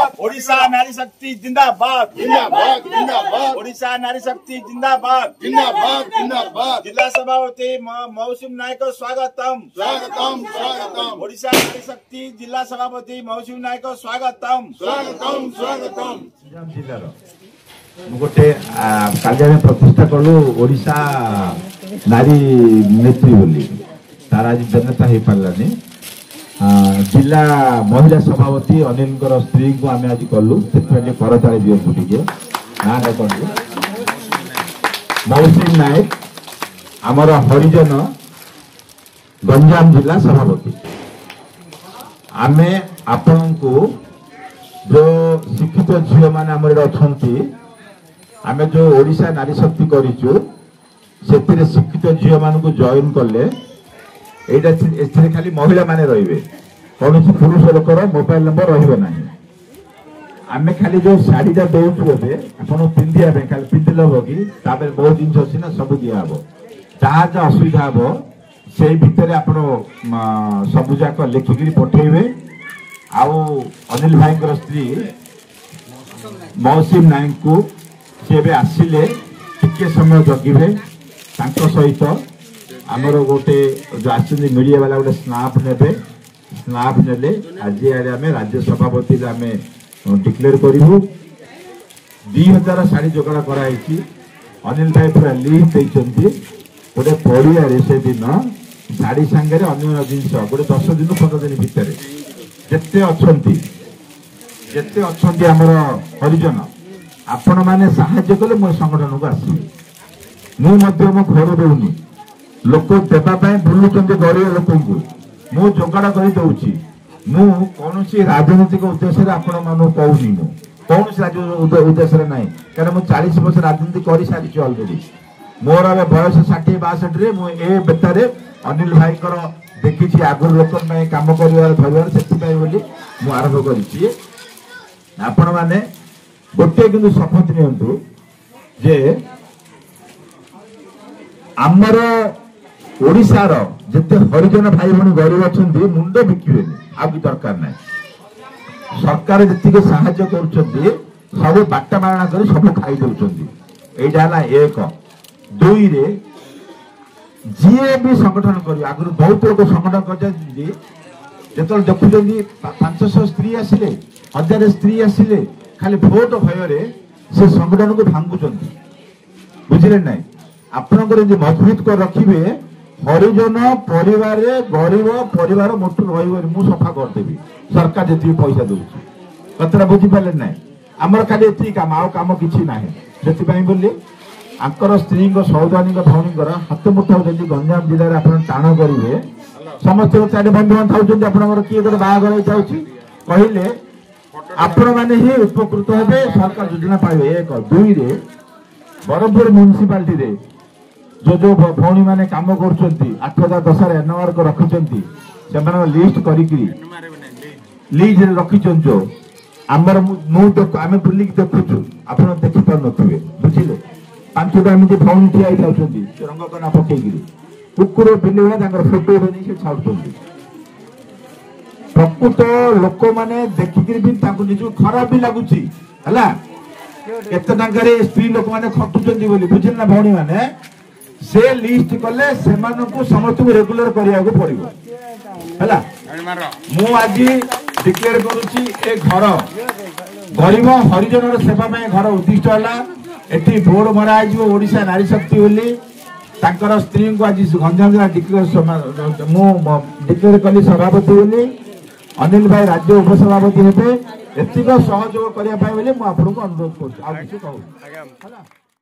जिंदाबाद ओडिशा नारी शक्ति जिंदाबाद जिंदाबाद जिंदाबाद ओडिशा नारी शक्ति जिंदाबाद जिंदाबाद जिंदाबाद जिला सभापति मौसुम नायक स्वागतम स्वागतम स्वागतम ओडिशा नारी शक्ति जिला सभापति मौसुम नायक स्वागतम स्वागतम स्वागतम जिलार गोटे काली आम प्रतिष्ठा कलु ओडिशा नारी नेत्री बोली तार आज जनता हो पारानी जिला महिला सभापति अनिल स्त्री को आम आज कलु से करताली दिंतु टे ना देखु मौसुम नायक आमर हरिजन गंजाम जिला सभापति आमे आपण को जो शिक्षित झील मैंने आम अच्छा आमे जो ओडिशा नारी शक्ति करूँ से शिक्षित झील मान जॉइन कले यहाँ खाली महिला माने रहिबे कौन पुरुष लोकर मोबाइल नंबर रहा आमे खाली जो शाढ़ीटा दौचु आप पिंधिया खाली पिंधिले हम कि बहुत जिन अच्छी ना सब दिहब जहाँ जहाँ असुविधा हम से भितर आप सबू जाक लिखिकी पठेबे आउ अनिल भाई स्त्री मौसुम नायक को सी आसिले टिके समय जगिबे सहित आमर गोटे जो आसछन्ती मीडिया वाला गोटे स्नाप नेबे स्नाप नेले आज आम राज्य सभापति आम डिक्लेयर करूँ 2000 शाढ़ी जोगाड़ कराई अनिल भाई पूरा लिस्ट देते गोटे पड़िया से दिन शाढ़ी सांगे अन्य जिनस गोटे 10 दिन 15 दिन भितर जेते अच्छा आमर हरिजन आपण मैंने साहाय्य कले मो संगठन को आसबी मो घर दौनी लोक देवाई बुलूं गरीब लोक मु जोगाड़ कर दौची मु कौन राजनीतिक उद्देश्य आपण मान कहूनी मु कौन उद्देश्य ना क्या मुझे 40 वर्ष राजनीति कर सारी अलरेडी मोर ए बयस 60-62 मुझे बेतार अनिल भाई देखी आगुरी लोक कम कर से आरंभ कर मैंने गोटे कि शपथ नियंतु जे आमर ओडिशार जिते हरिजन भाई भौणी गरीब अच्छा मुंड बिके आगे दरकार ना सरकार जी साहाय्य कर सब बाटा मारणा कर सब खाई दौरान यहाँ एक 2 रे जी भी संगठन कर आगुरी बहुत लोग संगठन कर जो देखुं 500 स्त्री आसिले 1000 स्त्री आसिले खाली भोट भय से संगठन को भांगुंट बुझे ना आपंकर मजबूत कर रखिए हरिजन परिवार गरीब परिवार मोटू रही सफा करदेवी सरकार जी पैसा दूसरी कतरा बुझीपारे ना आमर खाली ये कम आउ कम कि ना से बोली आंकर स्त्री सौदानी भौणी हाथ मुठा जब गंजाम जिले में आप टाण करेंगे समस्त 4 बंधु बांधव आप किए गोटे बाहर कहले आपण मैंने ही उपकृत हे सरकार योजना पाइबे 1 2 रे बरहमपुर म्यूनिसिपालिटी रे जो भौणी मैंने कम कर 8,000 10,000 एनआर को रखिंट से लिस्ट करी लीज रखिंट जो आमर आम बुलिक देखुचु आप देखिपार थे बुझे 5टा एमती भौणी ठिया रंगकना पकईकि कुकुर बिल्ली भाई फोटो नहीं छाड़ प्रकृत लोक मैंने देखिकी भी निज खराब भी लगुच है स्त्री लोक मैंने खटुंट बोली बुझे ना भौणी मैंने से लिस्ट कले से समस्त रेगुलर करने को पड़ो है मु आज डिक्लेयर करुच्ची ए घर गरीब हरिजन सेवा घर उद्दिष्ट है ये बोर्ड मरा ओडिशा नारी शक्ति बोली स्त्री को आज गंजाम जिला डिक्लेयर कली सभापति बोली अनिल भाई राज्य उपसभापति हे एतिक सहयोग करने मुझे आपको अनुरोध कर